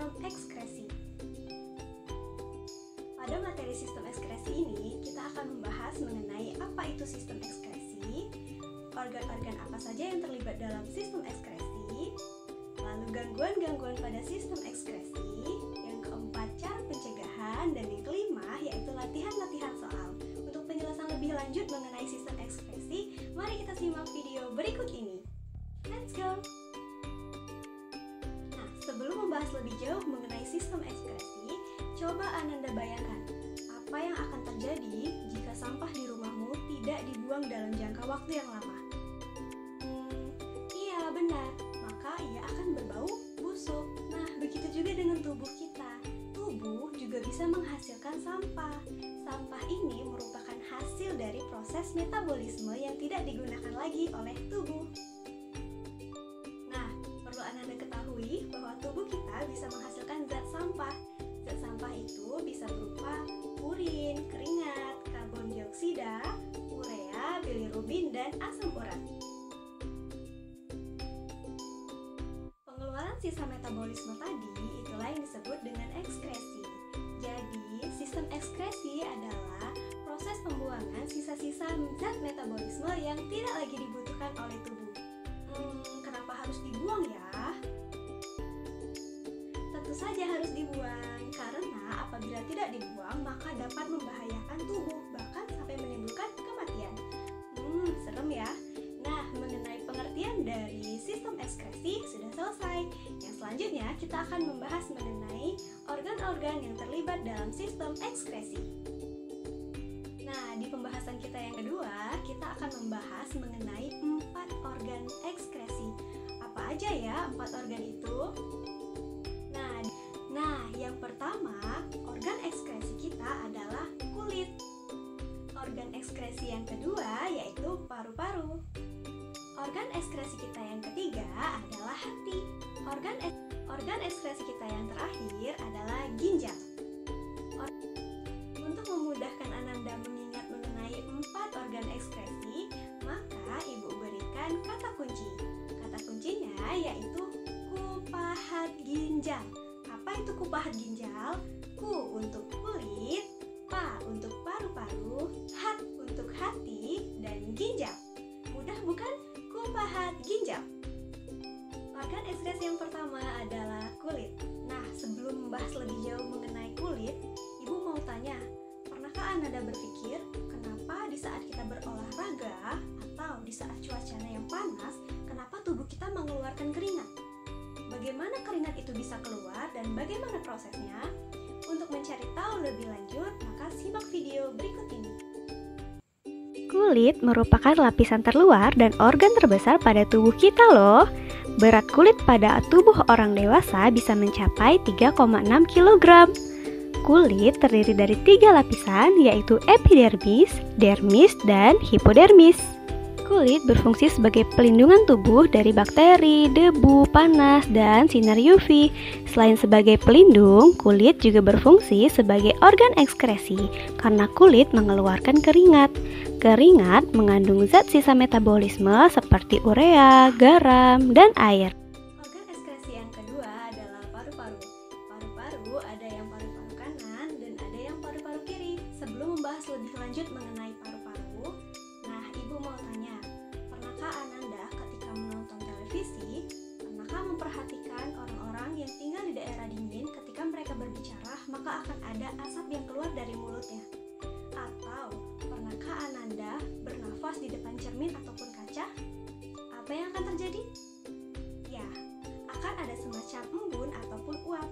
sistem ekskresi. Pada materi sistem ekskresi ini, kita akan membahas mengenai apa itu sistem ekskresi, organ-organ apa saja yang terlibat dalam sistem ekskresi, lalu gangguan-gangguan pada sistem ekskresi, yang keempat cara pencegahan, dan yang kelima yaitu latihan-latihan soal. Untuk penjelasan lebih lanjut mengenai sistem ekskresi, mari kita simak video berikut ini. Let's go! Nah, sebelum membahas lebih jauh mengenai sistem ekskresi, coba Ananda bayangkan, apa yang akan terjadi jika sampah di rumahmu tidak dibuang dalam jangka waktu yang lama? Iya, benar, maka ia akan berbau busuk. Nah, begitu juga dengan tubuh kita. Tubuh juga bisa menghasilkan sampah. Sampah ini merupakan hasil dari proses metabolisme yang tidak digunakan lagi oleh tubuh. Nah, perlu Ananda ketahui bahwa tubuh kita bisa menghasilkan zat sampah. Zat sampah itu bisa berupa urin, keringat, karbon dioksida, urea, bilirubin, dan asam urat. Pengeluaran sisa metabolisme tadi itulah yang disebut dengan ekskresi. Jadi, sistem ekskresi adalah proses pembuangan sisa-sisa zat metabolisme yang tidak lagi dibutuhkan oleh tubuh. Kenapa harus dibuang ya? Tentu saja harus dibuang, karena apabila tidak dibuang maka dapat membahayakan tubuh, bahkan sampai menimbulkan kematian. Serem ya? Nah, mengenai pengertian dari sistem ekskresi sudah selesai. Yang selanjutnya kita akan membahas mengenai organ-organ yang terlibat dalam sistem ekskresi. Nah, di pembahasan kita yang kedua, kita akan membahas mengenai 4 organ ekskresi. Apa aja ya 4 organ itu? Nah, yang pertama, organ ekskresi kita adalah kulit. Organ ekskresi yang kedua yaitu paru-paru. Organ ekskresi kita yang ketiga adalah hati. Organ ekskresi kita yang terakhir adalah ginjal. Untuk memudahkan Ananda mengingat mengenai 4 organ ekskresi, maka Ibu berikan kata kunci. Kata kuncinya yaitu kupahat ginjal. Apa itu kupahat ginjal? Ku untuk kulit, pa untuk paru-paru, hat untuk hati, dan ginjal. Mudah bukan? Kupahat ginjal. Organ ekskresi yang pertama adalah kulit. Nah, sebelum membahas lebih jauh mengenai kulit, Ibu mau tanya, pernahkah Ananda berpikir kenapa di saat kita berolahraga atau di saat cuacanya yang panas, kenapa tubuh kita mengeluarkan keringat? Bagaimana keringat itu bisa keluar dan bagaimana prosesnya? Untuk mencari tahu lebih lanjut, maka simak video berikut ini. Kulit merupakan lapisan terluar dan organ terbesar pada tubuh kita loh. Berat kulit pada tubuh orang dewasa bisa mencapai 3,6 kg. Kulit terdiri dari 3 lapisan, yaitu epidermis, dermis, dan hipodermis. Kulit berfungsi sebagai pelindungan tubuh dari bakteri, debu, panas, dan sinar UV. Selain sebagai pelindung, kulit juga berfungsi sebagai organ ekskresi karena kulit mengeluarkan keringat. Keringat mengandung zat sisa metabolisme seperti urea, garam, dan air. Organ ekskresi yang kedua adalah paru-paru. Paru-paru ada yang paru-paru kanan dan ada yang paru-paru kiri. Sebelum membahas lebih lanjut mengenai paru-paru, nah, Ibu mau tanya, pernahkah Ananda ketika menonton televisi, pernahkah memperhatikan orang-orang yang tinggal di daerah dingin ketika mereka berbicara, maka akan ada asap yang keluar dari mulutnya? Atau pernahkah Ananda bernafas di depan cermin ataupun kaca? Apa yang akan terjadi? Ya, akan ada semacam embun ataupun uap.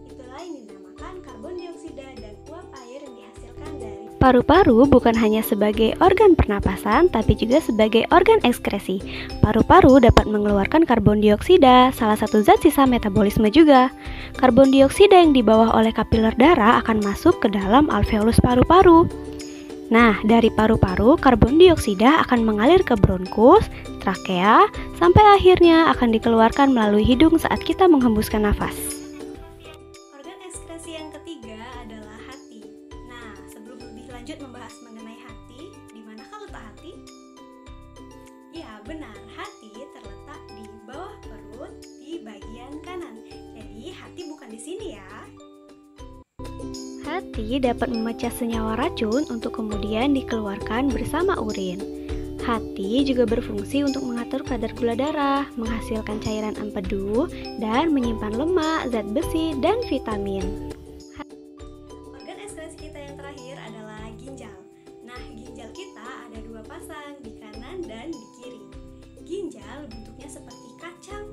Itulah yang dinamakan karbon dioksida dan uap air yang dihasilkan dari Paru-paru bukan hanya sebagai organ pernapasan, tapi juga sebagai organ ekskresi. Paru-paru dapat mengeluarkan karbon dioksida, salah satu zat sisa metabolisme juga. Karbon dioksida yang dibawa oleh kapiler darah akan masuk ke dalam alveolus paru-paru. Nah, dari paru-paru, karbon dioksida akan mengalir ke bronkus, trakea, sampai akhirnya akan dikeluarkan melalui hidung saat kita menghembuskan nafas. Organ ekskresi yang ketiga adalah hati. Nah, sebelum lebih lanjut membahas mengenai hati, di manakah letak hati? Ya, benar, hati terletak di bawah perut di bagian kanan. Jadi, hati bukan di di sini ya. Hati dapat memecah senyawa racun untuk kemudian dikeluarkan bersama urin. Hati juga berfungsi untuk mengatur kadar gula darah, menghasilkan cairan empedu, dan menyimpan lemak, zat besi, dan vitamin. Organ ekskresi kita yang terakhir adalah ginjal. Nah, ginjal kita ada dua pasang, di kanan dan di kiri. Ginjal bentuknya seperti kacang.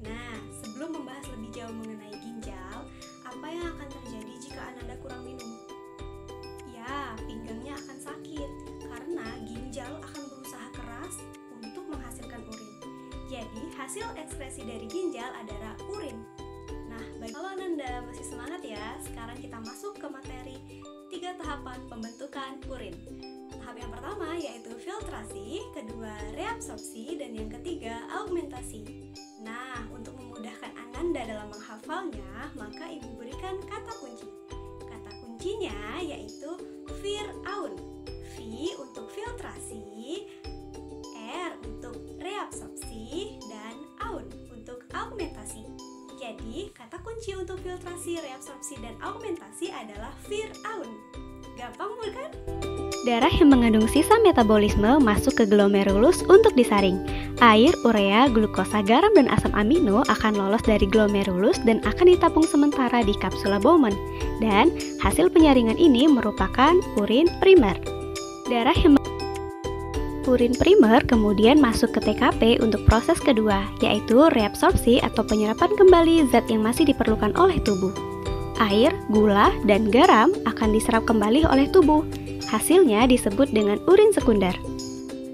Nah, sebelum membahas lebih jauh mengenai ginjal, apa yang akan terjadi jika Ananda kurang minum? Ya, pinggangnya akan sakit karena ginjal akan berusaha keras untuk menghasilkan urin. Jadi, hasil ekskresi dari ginjal adalah urin. Nah, baik, kalau Ananda masih semangat ya, sekarang kita masuk ke materi 3 tahapan pembentukan urin. Tahap yang pertama yaitu filtrasi, kedua reabsorpsi, dan yang ketiga augmentasi. Nah, untuk memudahkan Ananda dalam menghafalnya, maka Ibu berikan kata kunci. Kata kuncinya yaitu Viraun. V untuk filtrasi, R untuk reabsorpsi, dan Aun untuk augmentasi. Jadi, kata kunci untuk filtrasi, reabsorpsi, dan augmentasi adalah Viraun. Gampang bukan? Darah yang mengandung sisa metabolisme masuk ke glomerulus untuk disaring. Air, urea, glukosa, garam, dan asam amino akan lolos dari glomerulus dan akan ditabung sementara di kapsula Bowman. Dan hasil penyaringan ini merupakan urin primer. Urin primer kemudian masuk ke TKP untuk proses kedua, yaitu reabsorpsi atau penyerapan kembali zat yang masih diperlukan oleh tubuh. Air, gula, dan garam akan diserap kembali oleh tubuh. Hasilnya disebut dengan urin sekunder.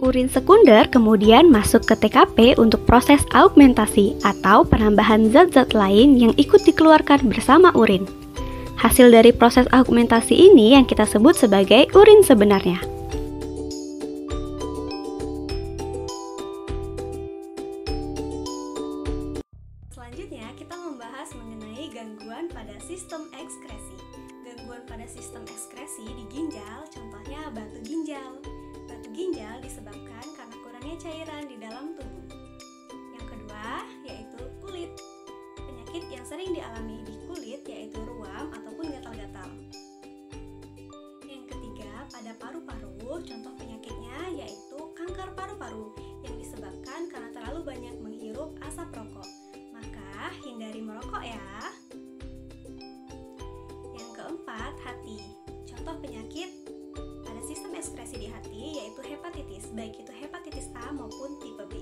Urin sekunder kemudian masuk ke TKP untuk proses augmentasi atau penambahan zat-zat lain yang ikut dikeluarkan bersama urin. Hasil dari proses augmentasi ini yang kita sebut sebagai urin sebenarnya. Selanjutnya, kita membahas mengenai gangguan pada sistem ekskresi. Gangguan pada sistem ekskresi di ginjal, contohnya batu ginjal. Batu ginjal disebabkan karena kurangnya cairan di dalam tubuh. Yang kedua, yaitu kulit. Penyakit yang sering dialami di kulit yaitu ruam ataupun gatal-gatal. Yang ketiga, pada paru-paru, contoh penyakitnya yaitu kanker paru-paru yang disebabkan karena terlalu banyak menghirup asap rokok. Maka, hindari merokok ya. Yang keempat, hati. Contoh penyakit pada sistem ekskresi di hati yaitu hepatitis, baik itu hepatitis A maupun tipe B.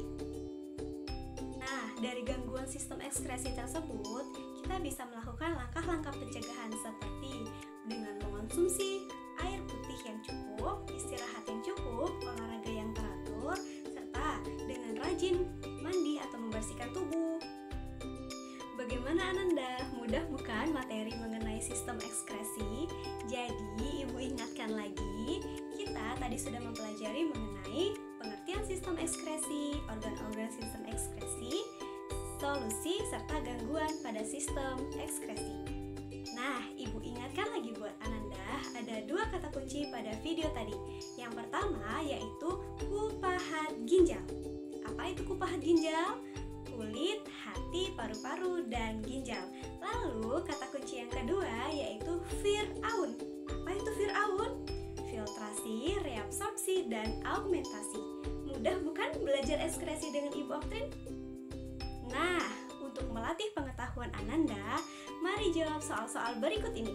Nah, dari gangguan sistem ekskresi tersebut, kita bisa melakukan langkah-langkah pencegahan seperti dengan mengonsumsi air putih yang cukup, istirahat yang cukup, olahraga yang teratur, serta dengan rajin mandi atau membersihkan tubuh. Bagaimana Ananda? Mudah bukan materi mengenai sistem ekskresi? Jadi, Ibu ingatkan lagi, kita tadi sudah mempelajari mengenai pengertian sistem ekskresi, organ-organ sistem ekskresi, solusi, serta gangguan pada sistem ekskresi. Nah, Ibu ingatkan lagi buat Ananda, ada 2 kata kunci pada video tadi. Yang pertama yaitu kupahat ginjal. Apa itu kupahat ginjal? Kulit, hati, paru-paru, dan ginjal. Lalu kata kunci yang kedua yaitu Viraun. Apa itu Viraun? Filtrasi, reabsorpsi, dan augmentasi. Mudah bukan belajar ekskresi dengan Ibu Oktrin? Nah, untuk melatih pengetahuan Ananda, mari jawab soal-soal berikut ini.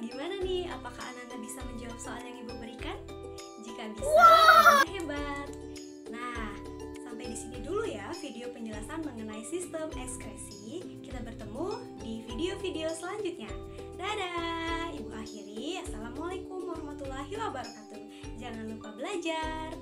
Gimana nih? Apakah Ananda bisa menjawab soal yang Ibu berikan? Jika bisa, Ananda hebat. Nah, sampai di sini dulu ya video penjelasan mengenai sistem ekskresi. Kita bertemu di video-video selanjutnya. Dadah! Ibu akhiri. Assalamualaikum warahmatullahi wabarakatuh. Jangan lupa belajar.